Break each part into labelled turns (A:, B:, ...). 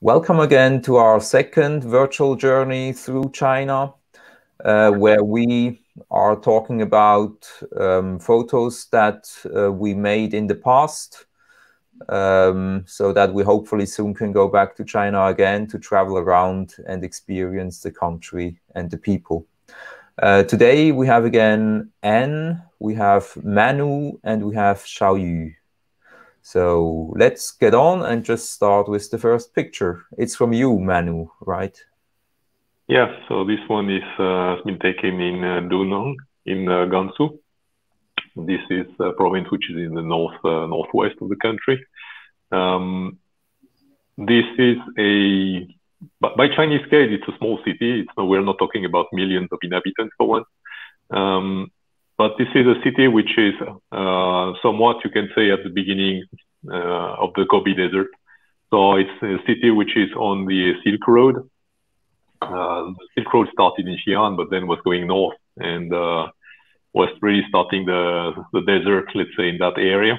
A: Welcome again to our second virtual journey through China, where we are talking about photos that we made in the past, so that we hopefully soon can go back to China again to travel around and experience the country and the people. Today we have again Anne, we have Manu, and we have Xiaoyu. So let's get on and just start with the first picture. It's from you, Manu, right?
B: Yeah, so this one is has been taken in Dunong in Gansu. This is a province which is in the northwest of the country. This is by Chinese scale, it's a small city. We're not talking about millions of inhabitants for one. But this is a city which is somewhat, you can say, at the beginning of the Gobi Desert. So it's a city which is on the Silk Road. The Silk Road started in Xi'an, but then was going north and was really starting the desert, let's say, in that area.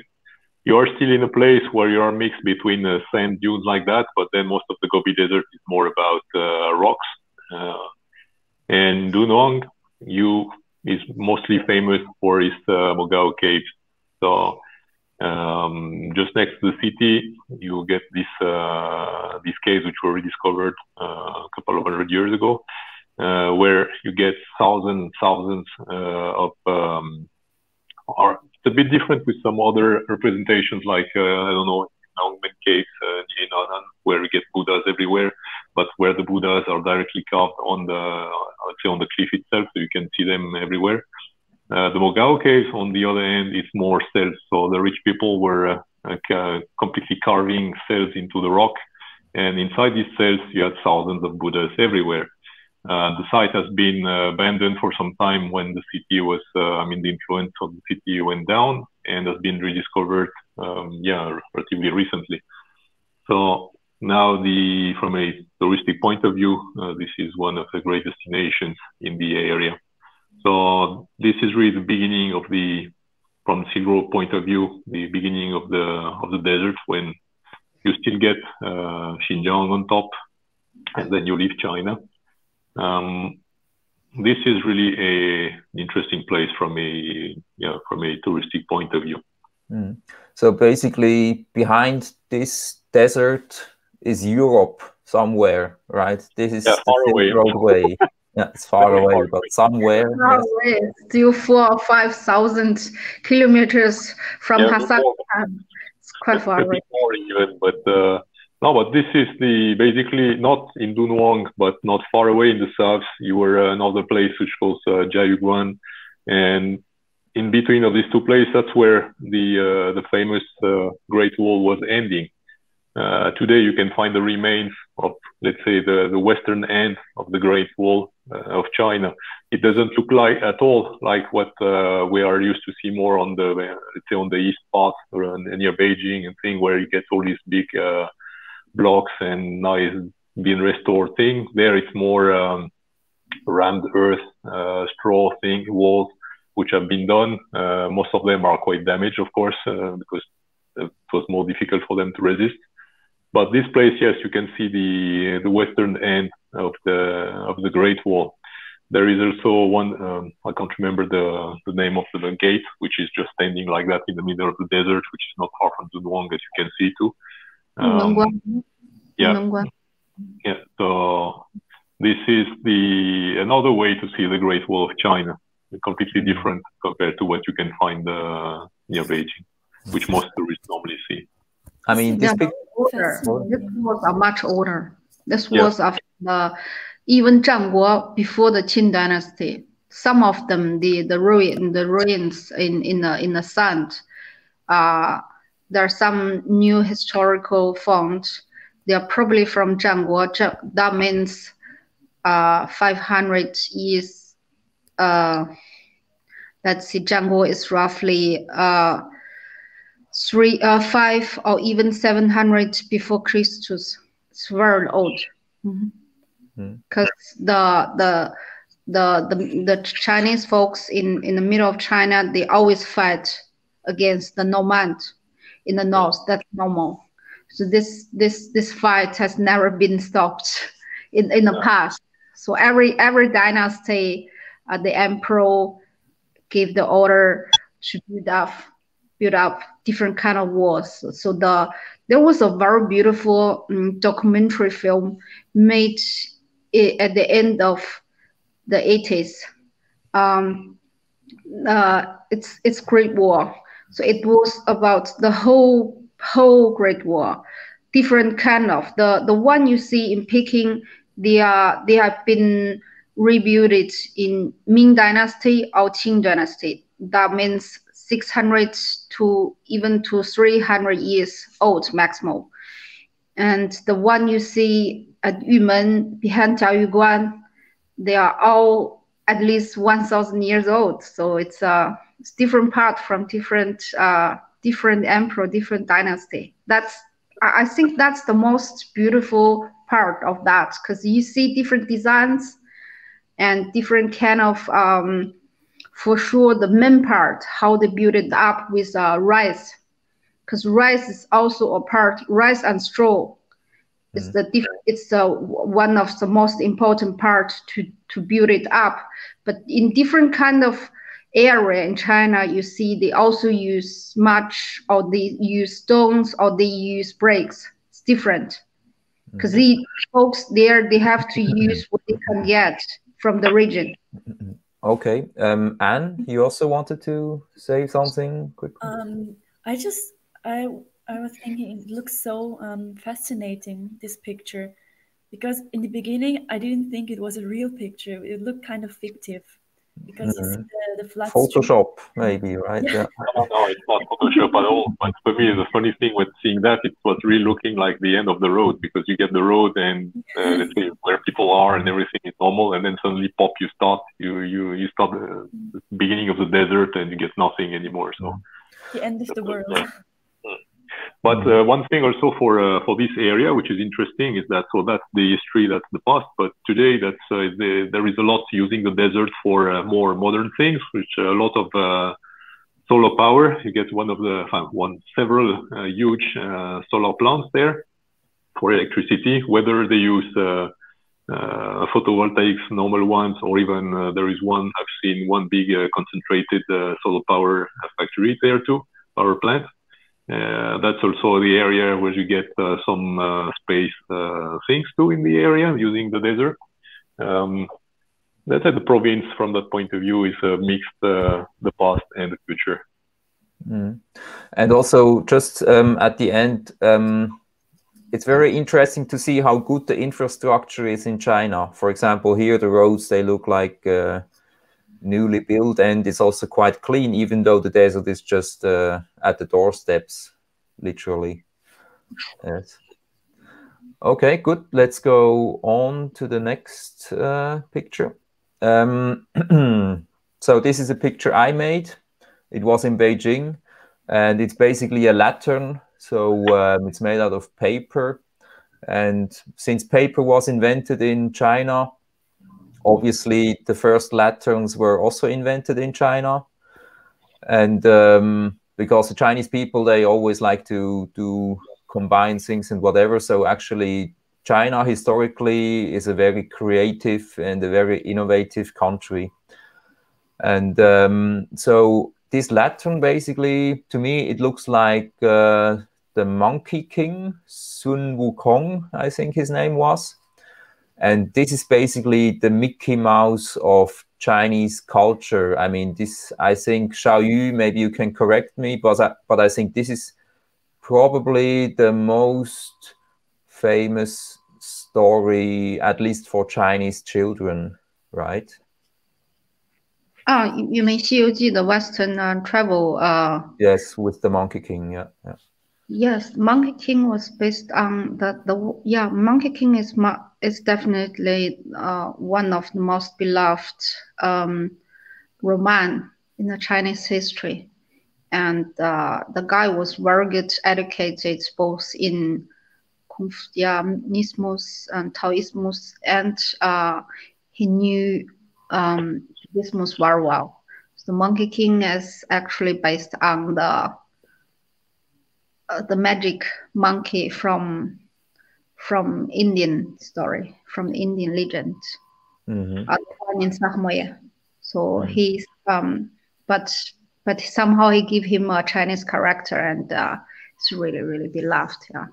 B: You are still in a place where you are mixed between sand dunes like that, but then most of the Gobi Desert is more about rocks. And Dunong, is mostly famous for its Mogao caves. So just next to the city, you get these caves which were rediscovered a couple of 100 years ago, where you get thousands of it's a bit different with some other representations like I don't know, Nongmen caves in Anan, where you get Buddhas everywhere, but where the Buddhas are directly carved on the cliff itself, so you can see them everywhere. The Mogao caves, on the other hand, is more cells. So the rich people were completely carving cells into the rock, and inside these cells, you had thousands of Buddhas everywhere. The site has been abandoned for some time when the city was, the influence of the city went down, and has been rediscovered, relatively recently. So now, from a touristic point of view, this is one of the great destinations in the area. So this is really the beginning from the Silk Road point of view, the beginning of the desert, when you still get Xinjiang on top, and then you leave China. This is really an interesting place from a touristic point of view.
A: Mm. So basically, behind this desert is Europe somewhere, right? This is
B: far
A: the
B: away.
A: roadway. Yeah, it's far away, but somewhere.
C: Far away. Still 4,000 or 5,000 kilometers from Kazakhstan. It's quite far away.
B: More even, but but this is basically not in Dunhuang, but not far away in the south. You were another place which was Jiayuguan, and in between of these two places, that's where the famous Great Wall was ending. Today, you can find the remains of, let's say, the western end of the Great Wall of China. It doesn't look at all like what we are used to see more on let's say, on the east part or near Beijing and thing, where you get all these big blocks and now it's been restored thing. There, it's more rammed earth, straw walls, which have been done. Most of them are quite damaged, of course, because it was more difficult for them to resist. But this place, yes, you can see the western end of the Great Wall. There is also one, I can't remember the name of the gate, which is just standing like that in the middle of the desert, which is not far from Dunhuang, as you can see too. Yeah. So this is another way to see the Great Wall of China, completely different compared to what you can find near Beijing, which most tourists normally see.
A: I mean,
C: this was much older. This was of even Zhangguo before the Qin Dynasty. Some of them, the ruins in the sand. There are some new historical fonts. They are probably from Zhangguo. That means 500 years. Let's see, Zhangguo is roughly 5 or even 700 before Christus. It's very old. Because the Chinese folks in the middle of China, they always fight against the nomad in the north. That's normal. So this fight has never been stopped in the past. So every dynasty, the emperor gave the order to build up different kind of walls. So there was a very beautiful documentary film made at the end of the 80s. It's Great War. So it was about the whole Great War. Different kind of the one you see in Peking, they have been rebuilt in Ming Dynasty or Qing Dynasty. That means 600 to even to 300 years old maximum. And the one you see at Yumen behind Jiayuguan, they are all at least 1,000 years old. So it's different part from different emperor, different dynasty. I think that's the most beautiful part of that, because you see different designs and different kind of, for sure, the main part, how they build it up with rice, because rice is also a part, rice and straw. It's one of the most important part to build it up. But in different kind of area in China, you see they also use much, or they use stones, or they use bricks. It's different, because the folks there, they have to use what they can get from the region.
A: Okay, Anne, you also wanted to say something quickly?
D: I was thinking it looks so fascinating, this picture, because in the beginning I didn't think it was a real picture. It looked kind of fictive, because you see the flat
A: Photoshop, maybe, right?
D: Yeah.
B: No, it's not Photoshop at all. But for me, the funny thing with seeing that, it was really looking like the end of the road, because you get the road and let's say where people are and everything is normal, and then suddenly pop, you start the beginning of the desert and you get nothing anymore. So
D: the end of the world.
B: But one thing also for this area, which is interesting, is that that's the history, that's the past. But today, there is a lot using the desert for more modern things, which a lot of solar power. You get several huge solar plants there for electricity. Whether they use photovoltaics, normal ones, or even there is one I've seen one big concentrated solar power factory there too, power plant. That's also the area where you get some space things too in the area using the desert. That's at the province from that point of view is mixed the past and the future.
A: And also just at the end, it's very interesting to see how good the infrastructure is in China. For example, here the roads, they look like newly built, and it's also quite clean, even though the desert is just at the doorsteps, literally. Yes. Okay, good. Let's go on to the next picture. So this is a picture I made. It was in Beijing, and it's basically a lantern. So it's made out of paper. And since paper was invented in China, obviously, the first lanterns were also invented in China. And because the Chinese people, they always like to combine things and whatever. So actually, China historically is a very creative and a very innovative country. And so this lantern, basically, to me, it looks like the Monkey King, Sun Wukong, I think his name was. And this is basically the Mickey Mouse of Chinese culture. I mean, this, I think, Xiaoyu, maybe you can correct me, but I think this is probably the most famous story, at least for Chinese children, right?
C: Oh, you mean 西游记 the Western travel?
A: Yes, with the Monkey King, yeah.
C: Yes, Monkey King was based on Monkey King is definitely one of the most beloved roman in the Chinese history, and the guy was very good educated both in Confucianismus and Taoismus, and he knew Buddhismus very well. So the Monkey King is actually based on the magic monkey from Indian story, from the Indian legend. In somewhere. So he's but somehow he give him a Chinese character, and it's really beloved. Yeah.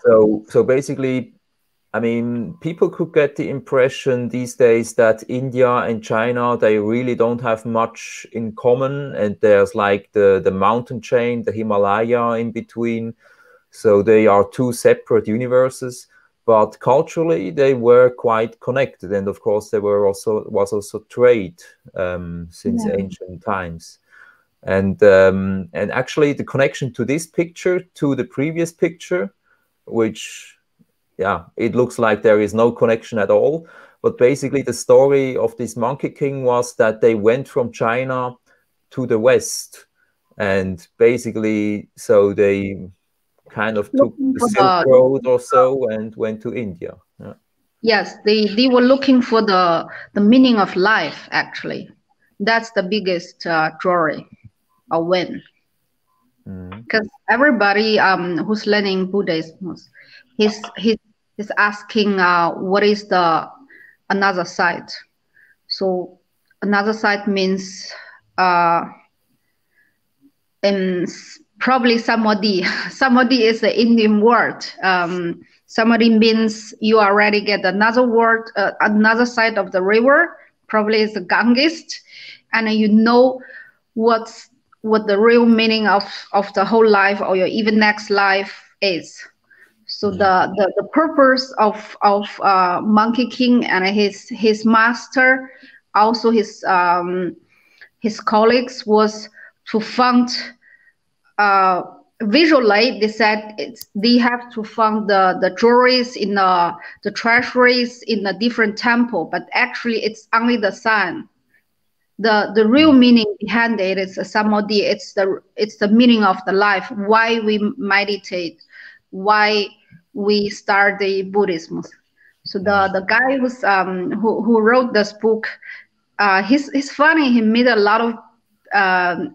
A: So basically, I mean, people could get the impression these days that India and China, they really don't have much in common, and there's like the mountain chain, the Himalaya in between. So they are two separate universes, but culturally they were quite connected, and of course there was also trade since ancient times. And actually the connection to this picture to the previous picture, which it looks like there is no connection at all. But basically the story of this Monkey King was that they went from China to the West, and basically so they kind of took the Silk Road or so and went to India.
C: Yes, they were looking for the meaning of life, actually. That's the biggest story or win. Because everybody who's learning Buddhism, he's asking what is the another side. So another side means probably samadhi. Samadhi is the Indian word. Samadhi means you already get another word, another side of the river. Probably is the Ganges, and you know what the real meaning of the whole life or your even next life is. So the purpose of Monkey King and his master, also his colleagues, was to found. Visually, they said they have to find the jewelries in the treasuries in a different temple, but actually it's only the sun. The real meaning behind it is samadhi. It's the meaning of the life. Why we meditate, why we start the Buddhism. So the guy who wrote this book, he's funny. He made a lot of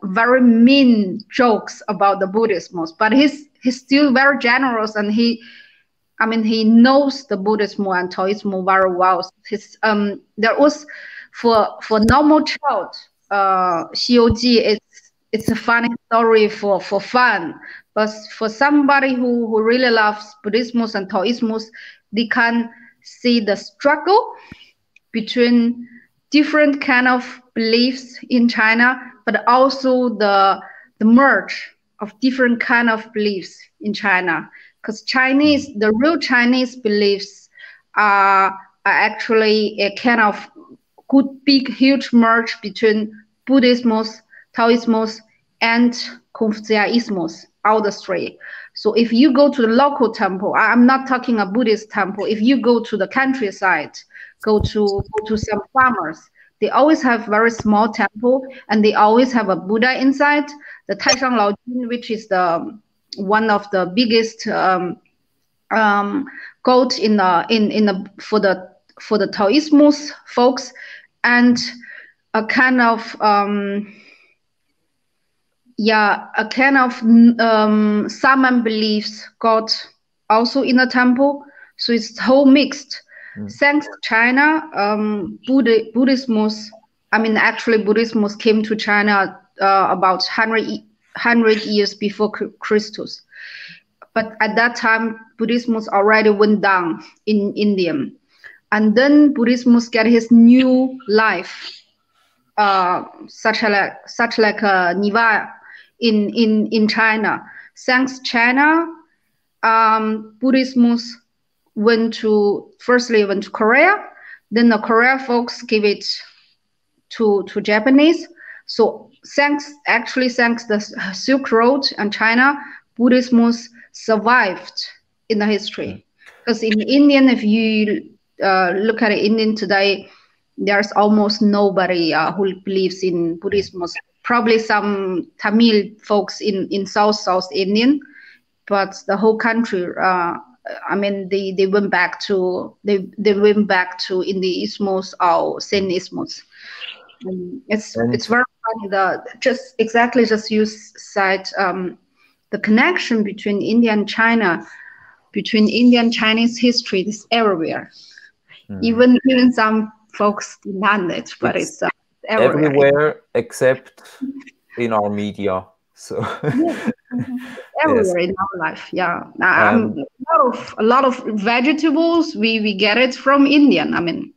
C: very mean jokes about the Buddhism, but he's still very generous, and he knows the Buddhism and Taoism very well. There was for normal child, Xi'an, it's a funny story for fun, but for somebody who really loves Buddhism and Taoism, they can see the struggle between different kind of beliefs in China, but also the merge of different kind of beliefs in China. Because the real Chinese beliefs are actually a kind of good, big, huge merge between Buddhism, Taoism, and Confucianism, all the three. So if you go to the local temple, I'm not talking a Buddhist temple. If you go to the countryside, go to some farmers, they always have very small temple, and they always have a Buddha inside. The Taishan Laojun, which is one of the biggest goat for the Taoism folks, and a kind of Saman beliefs God also in the temple. So it's whole mixed. Thanks to China, Buddhism came to China about 100 years before Christus. But at that time, Buddhism already went down in India. And then Buddhism get his new life, such like Niva in China. Thanks to China, Buddhism went to Korea. Then the Korea folks give it to Japanese. So thanks the Silk Road and China, Buddhism survived in the history. Because in Indian, if you look at Indian today, there's almost nobody who believes in Buddhism. Probably some Tamil folks in South Indian, but the whole country. They went back to Hinduism or Zennism. It's very funny. Just you said the connection between India and China, between Indian Chinese history is everywhere. Even some folks deny it, but it's
A: everywhere except in our media. So
C: everywhere in our life, yeah. A lot of vegetables we get it from Indian. I mean,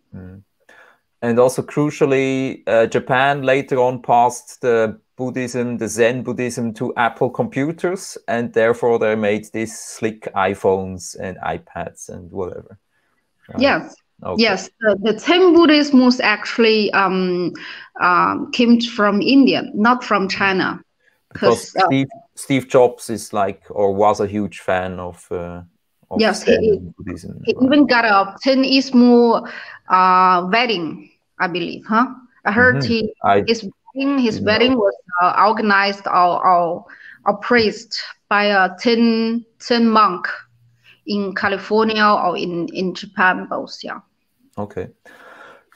A: and also crucially, Japan later on passed the Buddhism, the Zen Buddhism, to Apple computers, and therefore they made these slick iPhones and iPads and whatever. Right?
C: Yes. Okay. Yes, the Zen Buddhism was actually came from India, not from China.
A: Because Steve Jobs is like, or was a huge fan of
C: yes,
A: Zen Buddhism.
C: He even got a Zen-ismo wedding, I believe, huh? I heard his wedding was organized or praised by a Zen monk in California or in Japan, both, yeah.
A: Okay,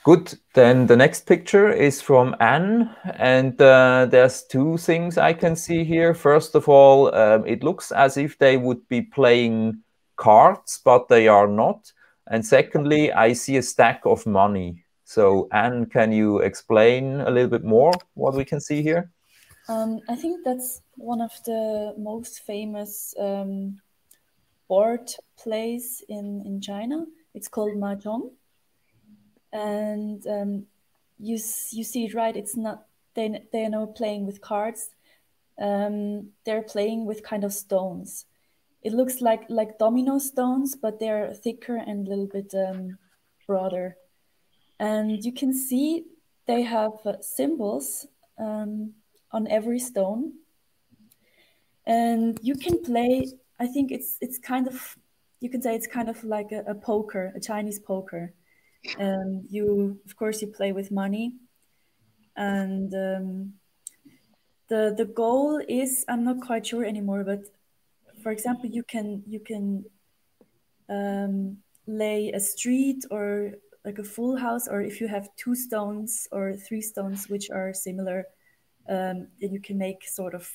A: good. Then the next picture is from Anne, and there's two things I can see here. First of all, it looks as if they would be playing cards, but they are not. And secondly, I see a stack of money. So Anne, can you explain a little bit more what we can see here?
D: I think that's one of the most famous board plays in China. It's called Mahjong. And you see it right. It's not they are not playing with cards. They're playing with kind of stones. It looks like domino stones, but they're thicker and a little bit broader. And you can see they have symbols on every stone. And you can play. I think it's kind of, you can say it's kind of like a poker, a Chinese poker. You, of course, you play with money, and the goal is, I'm not quite sure anymore, but for example, you can lay a street or like a full house, or if you have 2 stones or 3 stones which are similar, then you can make sort of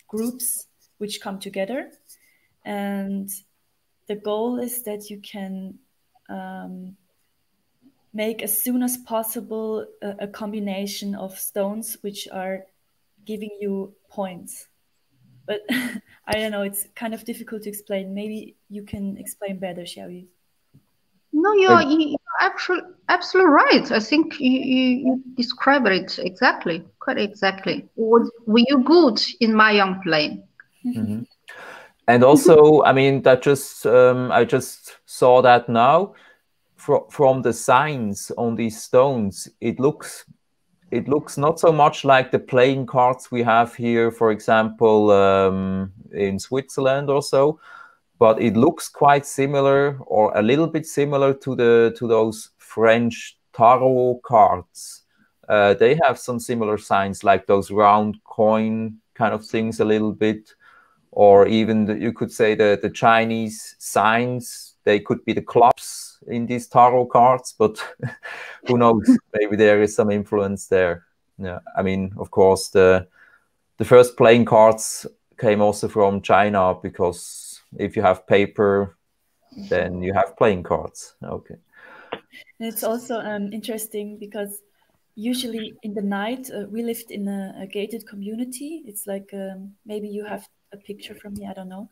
D: groups which come together, and the goal is that you can make as soon as possible a combination of stones which are giving you points. But I don't know, it's kind of difficult to explain. Maybe you can explain better, Xiaoyu.
C: No, you're absolutely right. I think you described it exactly, quite exactly. Were you good in Mahjong playing?
A: Mm-hmm. And also, I mean, that just I just saw that now. From the signs on these stones, it looks not so much like the playing cards we have here, for example, in Switzerland or so, but it looks quite similar, or a little bit similar to those French tarot cards. They have some similar signs, like those round coin kind of things a little bit, or even you could say the Chinese signs. They could be the clubs in these tarot cards, but who knows? Maybe there is some influence there. Yeah, I mean, of course, the first playing cards came also from China, because if you have paper, then you have playing cards. Okay.
D: And it's also interesting because usually in the night we lived in a gated community. It's like maybe you have a picture from me. I don't know.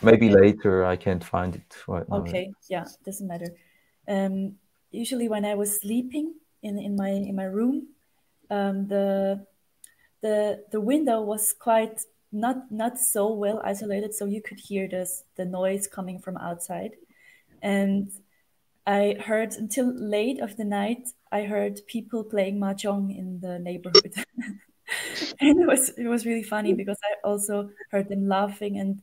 A: Maybe later. I can't find it right now.
D: Okay, yeah, doesn't matter. Usually when I was sleeping in my room, the window was quite not so well isolated, so you could hear the noise coming from outside. And I heard until late of the night, I heard people playing mahjong in the neighborhood. And it was really funny because I also heard them laughing, and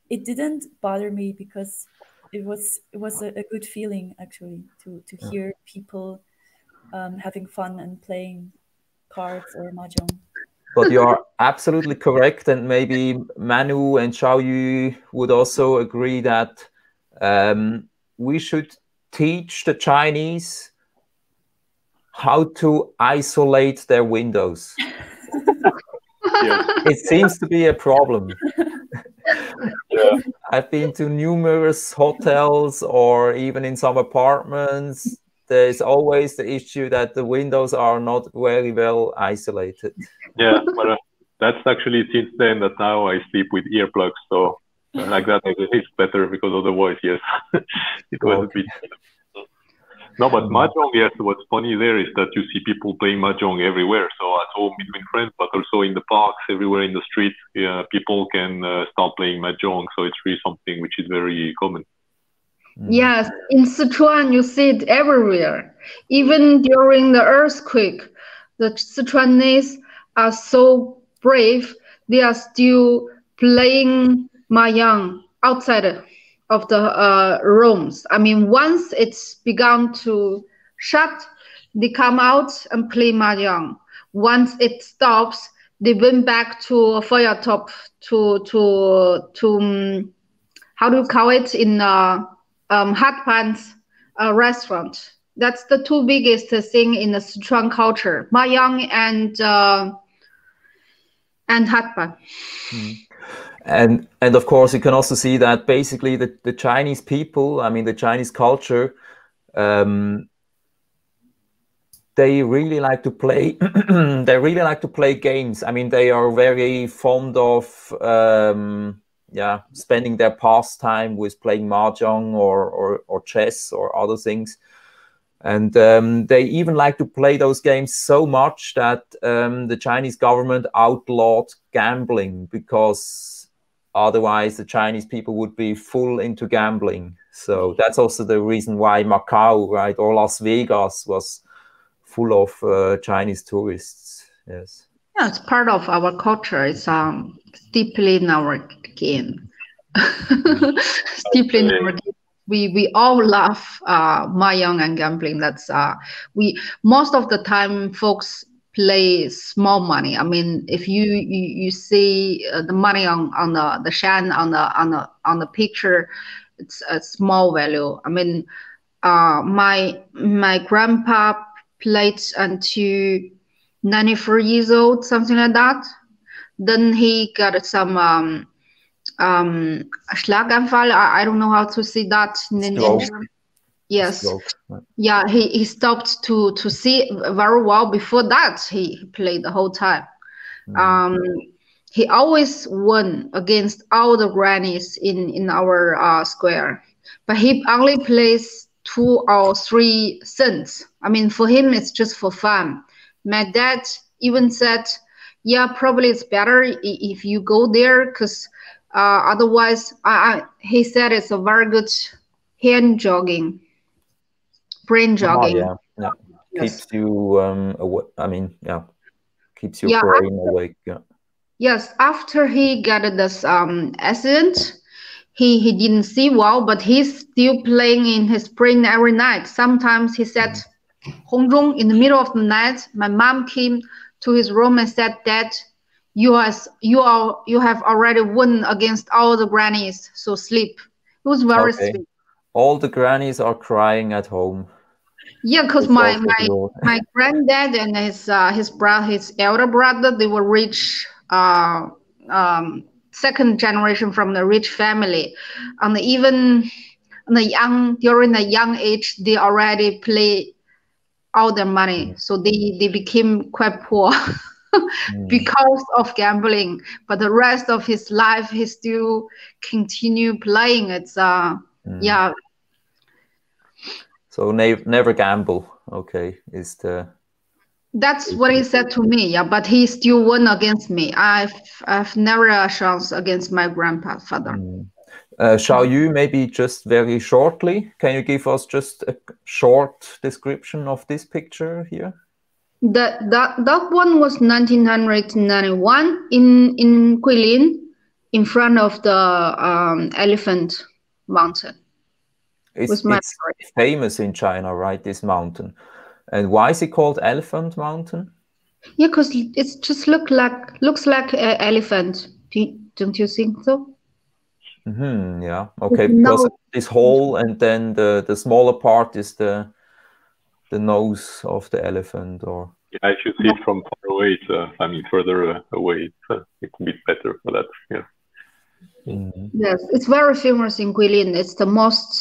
D: it didn't bother me because it was a good feeling actually to hear people having fun and playing cards or mahjong.
A: But you are absolutely correct, and maybe Manu and Xiaoyu would also agree that we should teach the Chinese how to isolate their windows. It seems to be a problem.
B: Yeah.
A: I've been to numerous hotels or even in some apartments. There's always the issue that the windows are not very well isolated.
B: Yeah, but that's actually since then that now I sleep with earplugs. So like that, it's better because otherwise, yes, it was a bit. No, but Mahjong, yes, what's funny there is that you see people playing Mahjong everywhere. So at home between friends, but also in the parks, everywhere in the streets, people can start playing Mahjong. So it's really something which is very common.
C: Yes, in Sichuan, you see it everywhere. Even during the earthquake, the Sichuanese are so brave. They are still playing Mahjong outside of the rooms. I mean, once it's begun to shut, they come out and play Mahjong. Once it stops, they went back to a fire top to how do you call it in hot pants restaurant. That's the two biggest thing in the Sichuan culture: Mahjong and hot pan.
A: And of course, you can also see that basically the Chinese people, I mean the Chinese culture, they really like to play. They really like to play games. I mean, they are very fond of spending their pastime with playing mahjong or chess or other things. And they even like to play those games so much that the Chinese government outlawed gambling, because otherwise the Chinese people would be full into gambling. So that's also the reason why Macau, right, or Las Vegas was full of Chinese tourists. Yes.
C: Yeah, it's part of our culture. It's deeply in our game. It's deeply in our game. We all love mahjong and gambling. That's most of the time folks play small money. I mean, if you see the money on the Xi'an on the picture, it's a small value. I mean, my grandpa played until 94 years old, something like that. Then he got some Schlaganfall. I don't know how to say that in English. Yes.
A: Stroke.
C: Yeah, he stopped to see very well. Before that, he played the whole time. He always won against all the grannies in our square, but he only plays 2 or 3 cents. I mean, for him, it's just for fun. My dad even said, yeah, probably it's better if you go there, because otherwise, he said it's a very good hand jogging, brain jogging.
A: Yeah.
C: Yes.
A: Keeps you awake. I mean, keeps your brain awake. Yeah.
C: Yes, after he got this accident, he didn't see well, but he's still playing in his brain every night. Sometimes he said, Hongzhong, in the middle of the night, my mom came to his room and said, Dad, you have already won against all the grannies, so sleep. It was very sweet.
A: All the grannies are crying at home.
C: Yeah, because my granddad and his elder brother, they were rich, second generation from the rich family, and even during the young age, they already play all their money, so they became quite poor because of gambling. But the rest of his life, he still continue playing. It's yeah.
A: So never gamble. Okay, is the.
C: That's what he said to me. Yeah, but he still won against me. I've never a chance against my grandfather.
A: Xiaoyu, maybe just very shortly, can you give us just a short description of this picture here?
C: That one was 1991 in Guilin, in front of the Elephant Mountain.
A: It's famous in China, right? This mountain, and why is it called Elephant Mountain?
C: Yeah, because it just looks like an elephant. Don't you think so?
A: Yeah. Okay. Because this hole, and then the smaller part is the nose of the elephant, or
B: Yeah, if you see it from far away, it's, I mean, further away, it's a bit better for that. Yeah.
C: Yes, it's very famous in Guilin. It's the most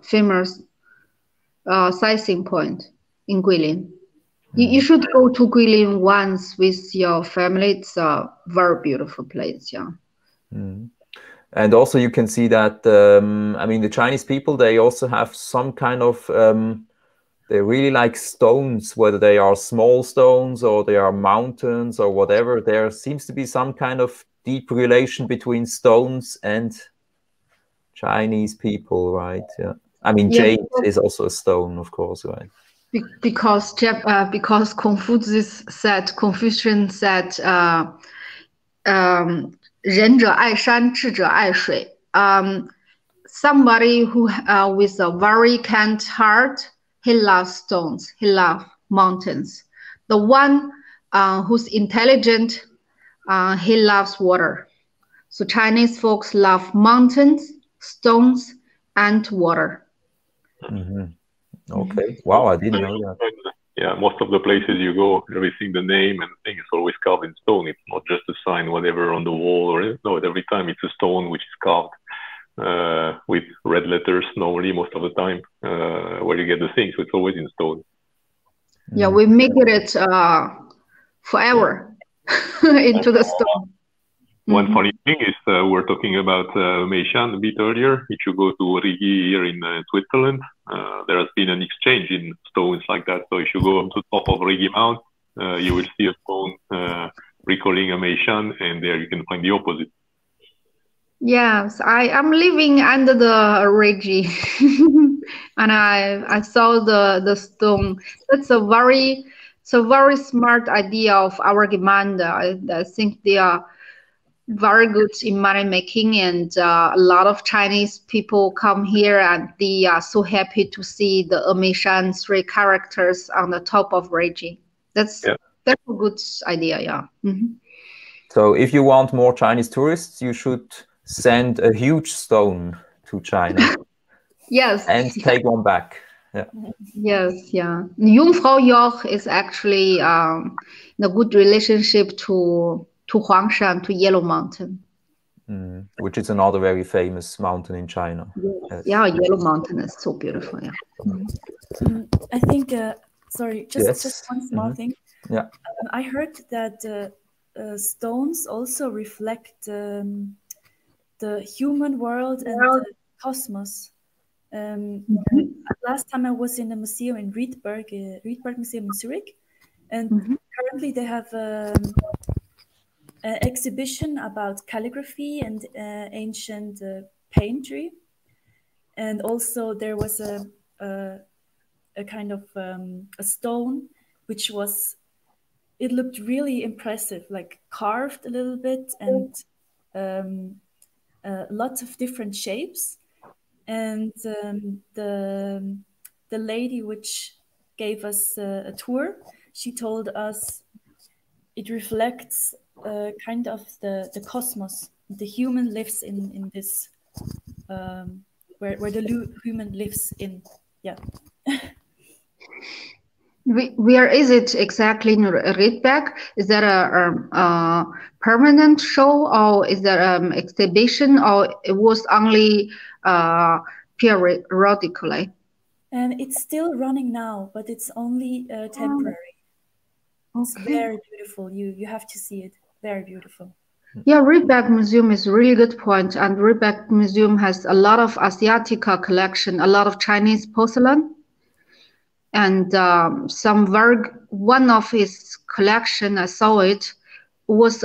C: famous sightseeing point in Guilin. You should go to Guilin once with your family. It's a very beautiful place. Yeah.
A: And also you can see that, I mean, the Chinese people, they also have some kind of, they really like stones, whether they are small stones or they are mountains or whatever. There seems to be some kind of deep relation between stones and Chinese people, right? Yeah. I mean, jade is also a stone, of course, right?
C: Because Confucius said, 仁者爱山，智者爱水. Somebody who with a very kind heart, he loves stones, he loves mountains. The one who's intelligent, he loves water. So Chinese folks love mountains, stones, and water.
A: Okay. Wow, I didn't know that.
B: Yeah, most of the places you go, everything, the name and thing is always carved in stone. It's not just a sign, whatever, on the wall, or no. Every time it's a stone which is carved with red letters. Normally, most of the time, where you get the thing, so it's always in stone.
C: Yeah, we make it forever into the stone.
B: One funny thing is we're talking about Xi'an a bit earlier. If you go to Rigi here in Switzerland, there has been an exchange in stones like that. So if you go up to the top of Rigi Mount, you will see a stone recalling a Xi'an, and there you can find the opposite. Yes,
C: I'm living under the Rigi, and I saw the stone. It's a very smart idea of our Gemeinde. I think they are very good in money making, and a lot of Chinese people come here and they are so happy to see the Xi'an 3 characters on the top of Rigi. That's a good idea, yeah.
A: So if you want more Chinese tourists, you should send a huge stone to China.
C: Yes.
A: And take one back. Yeah.
C: Yes, yeah. Jungfrau Joch is actually in a good relationship to Huangshan, to Yellow Mountain.
A: Which is another very famous mountain in China.
C: Yes. Yeah, Yellow Mountain is so beautiful. Yeah.
D: I think, sorry, just one small thing.
A: Yeah.
D: I heard that stones also reflect the human world and the cosmos. Last time I was in a museum in Riedberg Museum in Zurich, and currently they have an exhibition about calligraphy and ancient painting, and also there was a kind of a stone which was, it looked really impressive, like carved a little bit, and lots of different shapes. And the lady which gave us a tour, she told us it reflects kind of the cosmos. The human lives in this, where the human lives in. Yeah.
C: Where is it exactly in Riedberg? Is that a permanent show, or is there an exhibition, or it was only periodically?
D: And it's still running now, but it's only temporary. It's very beautiful. You have to see it. Very beautiful.
C: Yeah, Riedberg Museum is a really good point, and Riedberg Museum has a lot of Asiatica collection, a lot of Chinese porcelain. And one of his collection, I saw it, was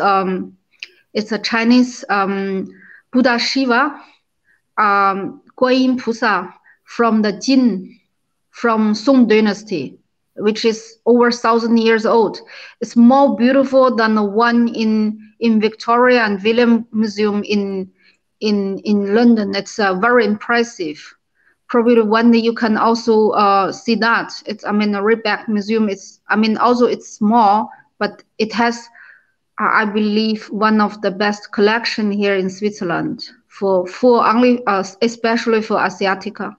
C: it's a Chinese Buddha Shiva, Guanyin Pusa from the Jin, from Song Dynasty, which is over 1,000 years old. It's more beautiful than the one in Victoria and William Museum in London. It's very impressive. Probably one day you can also see that. It's, I mean, the Riedberg Museum is, I mean, also it's small, but it has, I believe, one of the best collection here in Switzerland for only, especially for Asiatica.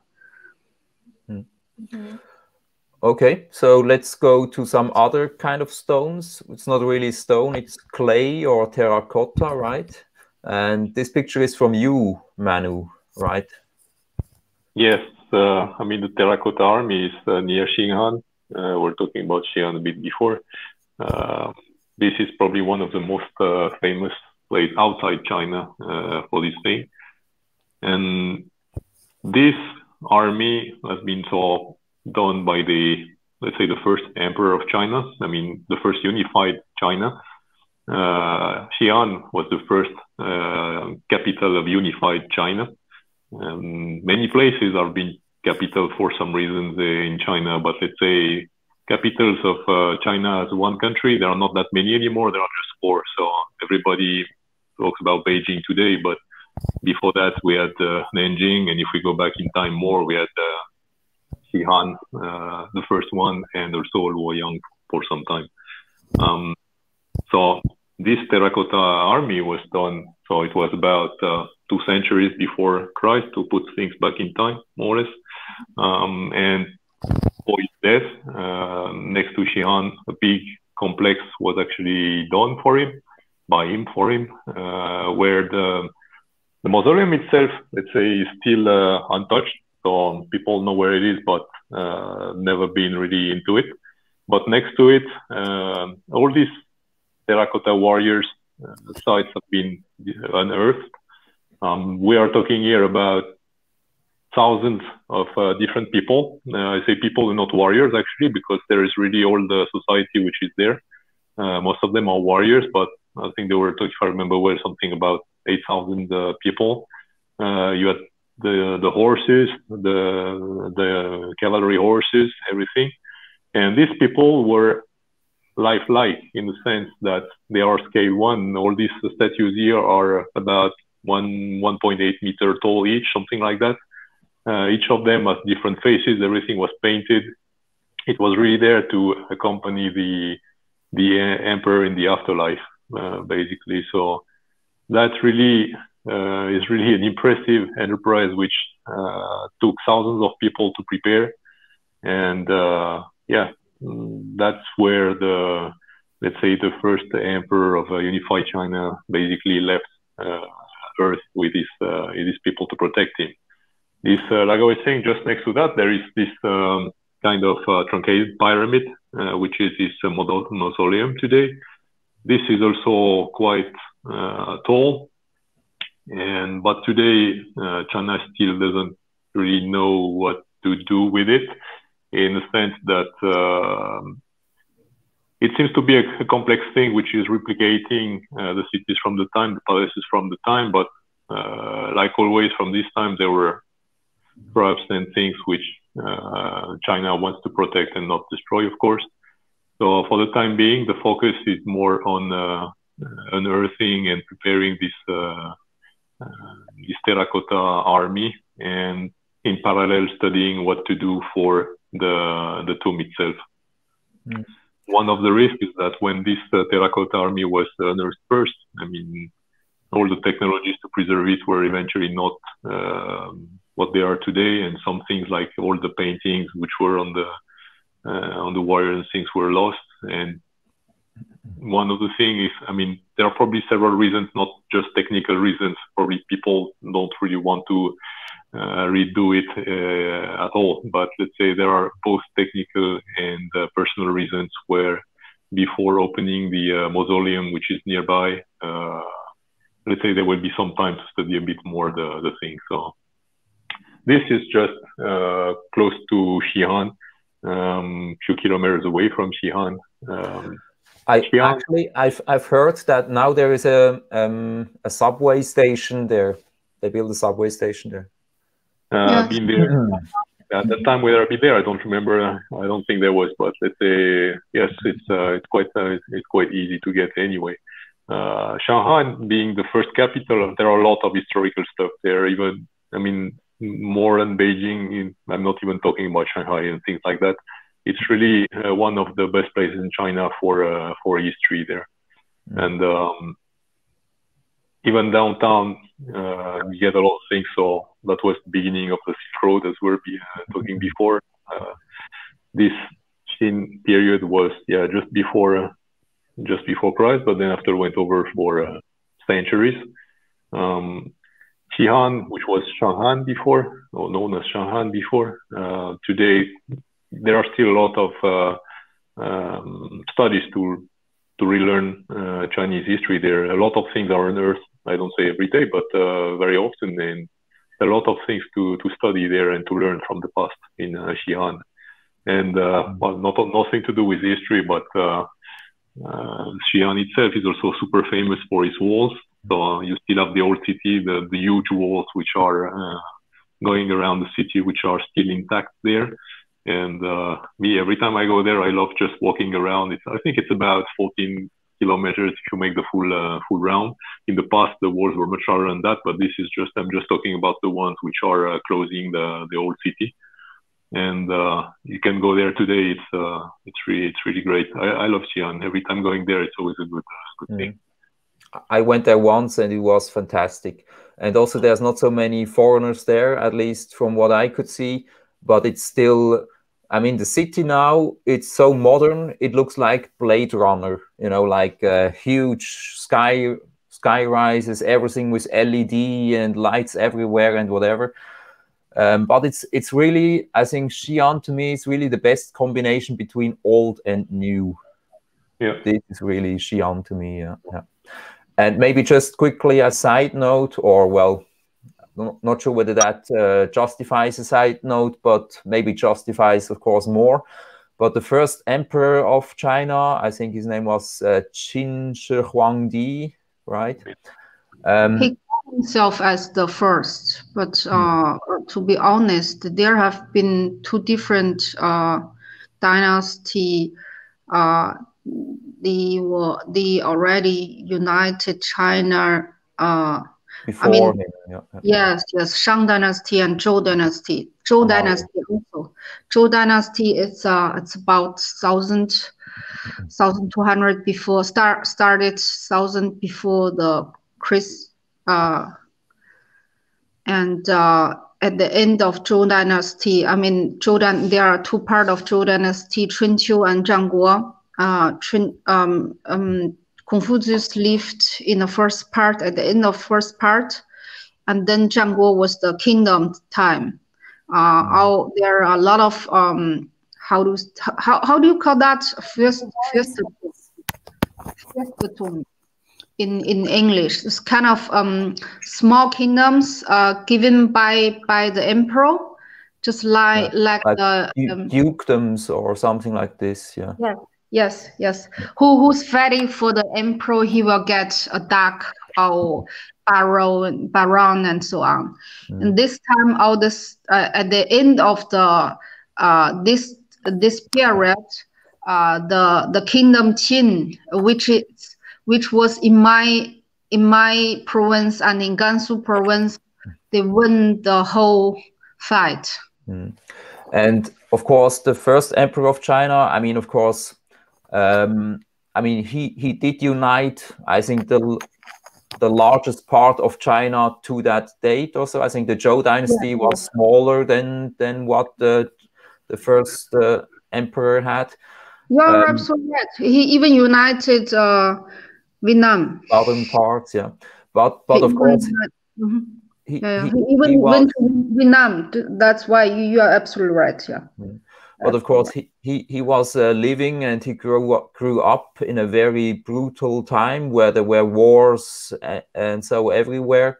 A: Okay, so let's go to some other kind of stones. It's not really stone, it's clay or terracotta, right? And this picture is from you, Manu, right?
B: Yes, I mean, the Terracotta Army is near Xi'an. We're talking about Xi'an a bit before. This is probably one of the most famous places outside China for this thing. And this army has been done by let's say, the first emperor of China. I mean, the first unified China. Xi'an was the first capital of unified China. Many places have been capital for some reasons in China, but let's say capitals of China as one country, there are not that many anymore. There are just 4. So everybody talks about Beijing today, but before that we had Nanjing, and if we go back in time more, we had Xi'an, the first one, and also Luoyang for some time. So this terracotta army was done, so it was about 2 centuries before Christ, to put things back in time, more or less. And for his death, next to Xi'an, a big complex was actually done by him, where the mausoleum itself, let's say, is still untouched. So people know where it is, but never been really into it. But next to it, all these terracotta warriors sites have been unearthed. We are talking here about thousands of different people. I say people, not warriors, actually, because there is really all the society which is there. Most of them are warriors, but I think they were, if I remember well, something about 8,000 people. You had the horses, the cavalry horses, everything. And these people were lifelike in the sense that they are scale 1. All these statues here are about 1.8 meter tall each, something like that. Each of them has different faces. Everything was painted. It was really there to accompany the emperor in the afterlife, basically. So that really is really an impressive enterprise, which took thousands of people to prepare. And yeah, that's where let's say, the first emperor of unified China basically left Earth with his people to protect him. This, like I was saying, just next to that, there is this kind of truncated pyramid, which is this mausoleum today. This is also quite tall, but today China still doesn't really know what to do with it, in the sense that it seems to be a complex thing, which is replicating the cities from the time, the palaces from the time, but like always from this time, there were perhaps then things which China wants to protect and not destroy, of course. So for the time being, the focus is more on unearthing and preparing this terracotta army, and in parallel studying what to do for the tomb itself. Mm. One of the risks is that when this terracotta army was unearthed first, I mean, all the technologies to preserve it were eventually not what they are today, and some things like all the paintings which were on the wire and things were lost. And one of the things is, I mean, there are probably several reasons, not just technical reasons. Probably people don't really want to redo it at all, but let's say there are both technical and personal reasons where, before opening the mausoleum, which is nearby, let's say there will be some time to study a bit more the thing. So this is just close to Xi'an, few kilometers away from Xi'an.
A: I've heard that now there is a subway station there. They build a subway station there.
B: Been there at that time. Whether I've been there, I don't remember. I don't think there was, but let's say yes, it's quite easy to get anyway. Shanghai being the first capital, there are a lot of historical stuff there. Even, I mean, more than Beijing. I'm not even talking about Shanghai and things like that. It's really one of the best places in China for history there. And even downtown, you get a lot of things. So that was the beginning of the Silk Road, as we were talking before. this Qin period was just before Christ, but then after went over for centuries. Xi'an, which was Shanghan before, or known as Shanghan before, today there are still a lot of studies to relearn Chinese history. There a lot of things are unearthed. I don't say every day, but very often, and a lot of things to study there and to learn from the past in Xi'an. And well, nothing to do with history, but Xi'an itself is also super famous for its walls. So you still have the old city, the huge walls which are going around the city, which are still intact there. And me, every time I go there, I love just walking around. I think it's about 14 kilometers if you make the full round. In the past, the walls were much higher than that, but this is I'm just talking about the ones which are closing the old city. And you can go there today. It's really great. I love Xi'an. Every time going there, it's always a good thing.
A: I went there once and it was fantastic. And also there's not so many foreigners there, at least from what I could see, but it's still, I mean, the city now, it's so modern. It looks like Blade Runner, you know, like huge sky rises, everything with LED and lights everywhere and whatever. But it's really, I think Xi'an to me is really the best combination between old and new.
B: Yeah.
A: This is really Xi'an to me, yeah. And maybe just quickly a side note, or well, not sure whether that justifies a side note, but maybe justifies, of course, more. But the first emperor of China, I think his name was Qin Shi Huangdi, right?
C: He called himself as the first, but to be honest, there have been two different dynasty. The already united China.
A: Before him, yeah.
C: Yes, Shang Dynasty and Zhou Dynasty. Zhou Dynasty also. Zhou Dynasty it's about 1200 before started 1000 before the Christ and at the end of Zhou Dynasty, I mean there are two parts of Zhou Dynasty, Chunqiu and Zhangguo. Confucius lived in the first part, at the end of first part, and then Zhangguo was the kingdom time. There are a lot of how do you call that? First in English. It's kind of small kingdoms given by the emperor, just like the
A: dukedoms or something like this. Yeah.
C: Yes. Who's fighting for the emperor? He will get a duck or baron and so on. And this time, all this at the end of the this period, the kingdom Qin, which was in my province and in Gansu province, they won the whole fight.
A: And of course, the first emperor of China, I mean, of course, I mean, he did unite, I think, the largest part of China to that date. Also, I think the Zhou Dynasty was smaller than what the first emperor had.
C: Yeah, absolutely right. He even united Vietnam.
A: Southern parts, yeah. But of course,
C: he even went to Vietnam. That's why you are absolutely right. Yeah.
A: But of course, he was living and he grew up in a very brutal time where there were wars and so everywhere.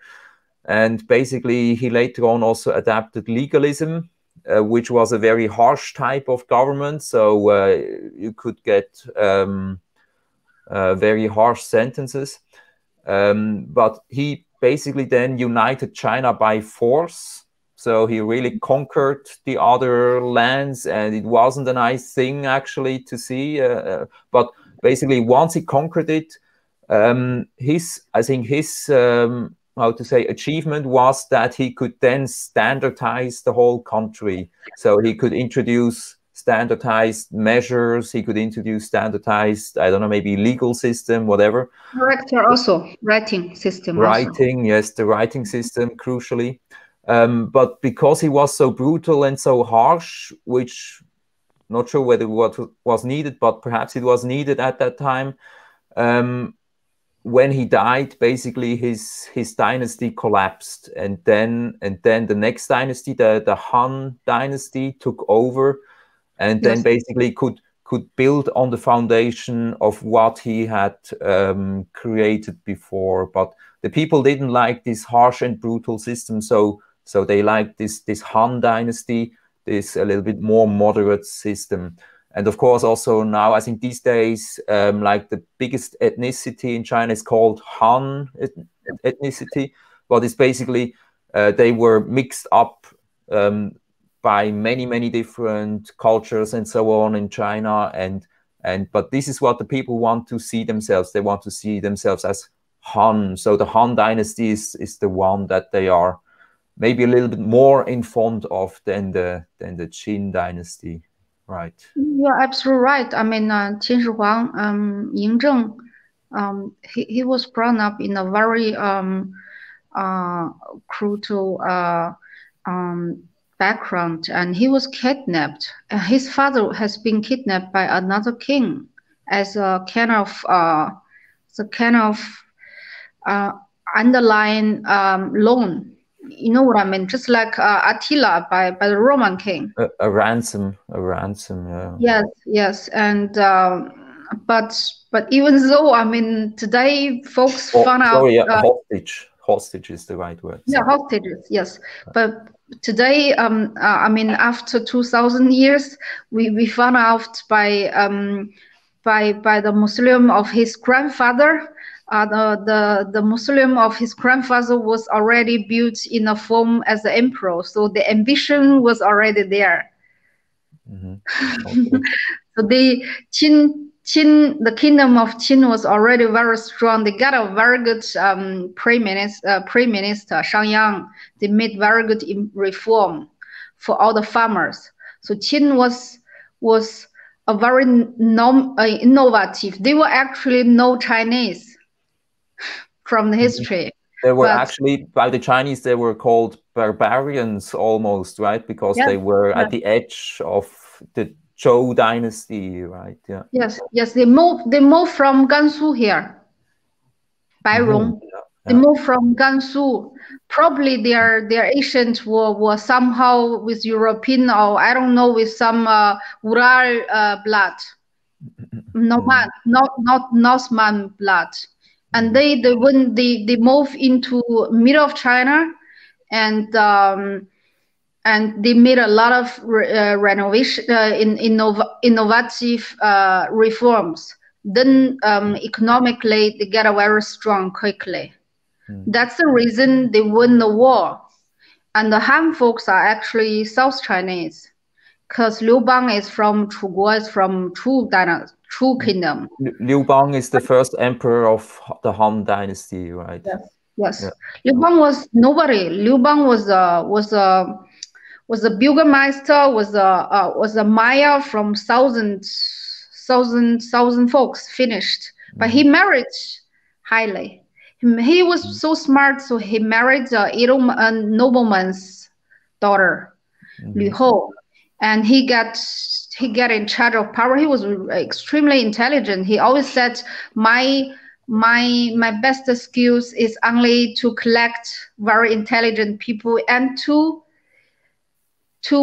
A: And basically, he later on also adapted legalism, which was a very harsh type of government. So you could get very harsh sentences. But he basically then united China by force. So he really conquered the other lands, and it wasn't a nice thing actually to see. But basically, once he conquered it, his how to say achievement was that he could then standardize the whole country. So he could introduce standardized measures. He could introduce standardized, I don't know, maybe legal system, whatever.
C: Character also, writing system.
A: Writing, yes, the writing system, crucially. But because he was so brutal and so harsh, which not sure whether what was needed, but perhaps it was needed at that time. When he died, basically his dynasty collapsed, and then the next dynasty, the Han dynasty, took over, and then basically could build on the foundation of what he had created before. But the people didn't like this harsh and brutal system, so they liked this Han dynasty, this a little bit more moderate system. And of course, also now, I think these days, like the biggest ethnicity in China is called Han ethnicity, but it's basically, they were mixed up by many different cultures and so on in China. But this is what the people want to see themselves. They want to see themselves as Han. So the Han dynasty is the one that they are maybe a little bit more informed of than the Qin dynasty. Right.
C: You're absolutely right. I mean, Qin Shi Huang, Ying Zheng, he was brought up in a very cruel background, and he was kidnapped. His father has been kidnapped by another king as a kind of underlying loan. You know what I mean? Just like Attila by the Roman king.
A: A ransom, yeah.
C: Yes, and but even though, I mean, today folks found out.
A: Sorry, hostage is the right word.
C: Yeah, hostages. Yes, but today, I mean, after 2,000 years, we found out by the Muslim of his grandfather. The Muslim of his grandfather was already built in a form as the emperor, so the ambition was already there. Okay. So the kingdom of Qin was already very strong. They got a very good prime minister Xi'an. They made very good reform for all the farmers. So Qin was a very innovative. They were actually no Chinese from the history.
A: They were actually, by the Chinese, they were called barbarians almost, right? Because they were at the edge of the Zhou dynasty, right? Yeah.
C: Yes. They moved from Gansu here. Bairong. They moved from Gansu. Probably their ancient were somehow with European, or I don't know, with some Ural blood. Not Northman blood. And they moved into middle of China, and they made a lot of renovation, innovative reforms. Then economically, they get very strong quickly. That's the reason they won the war. And the Han folks are actually South Chinese, because Liubang is from Chuguo, is from Chu Kingdom.
A: Liubang is the first emperor of the Han dynasty, right?
C: Yes. Yeah. Liubang was nobody. Liubang was a Bürgermeister, was a Maya from thousand folks finished. But he married highly. He was so smart, so he married a nobleman's daughter, Liu Ho, and he got in charge of power. He was extremely intelligent. He always said, my best skills is only to collect very intelligent people and to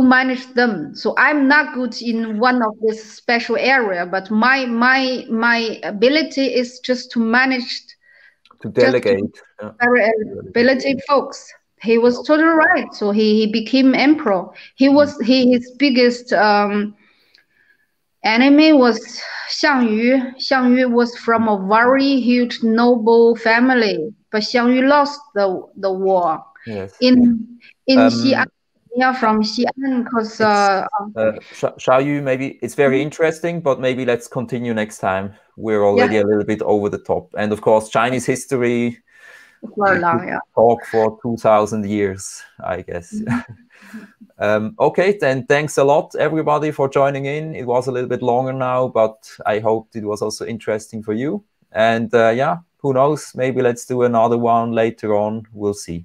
C: manage them. So I'm not good in one of this special area, but my ability is just to manage,
A: to delegate,
C: very ability folks. He was totally right. So he became emperor. His biggest enemy was Xiang Yu. Xiang Yu was from a very huge noble family, but Xiang Yu lost the war.
A: Yes.
C: In Xi'an. Yeah, from Xi'an, because
A: Xiaoyu, maybe it's very interesting, but maybe let's continue next time. We're already a little bit over the top, and of course, Chinese history.
C: Very long, yeah.
A: Talk for 2,000 years, I guess. Okay, then thanks a lot, everybody, for joining in. It was a little bit longer now, but I hoped it was also interesting for you. And yeah, who knows? Maybe let's do another one later on. We'll see.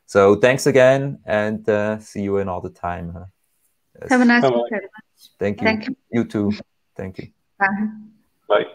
A: So thanks again, and see you another time.
C: Have a nice weekend.
A: Thank you.
C: Thank you.
A: You too. Thank you.
C: Bye.
B: Bye.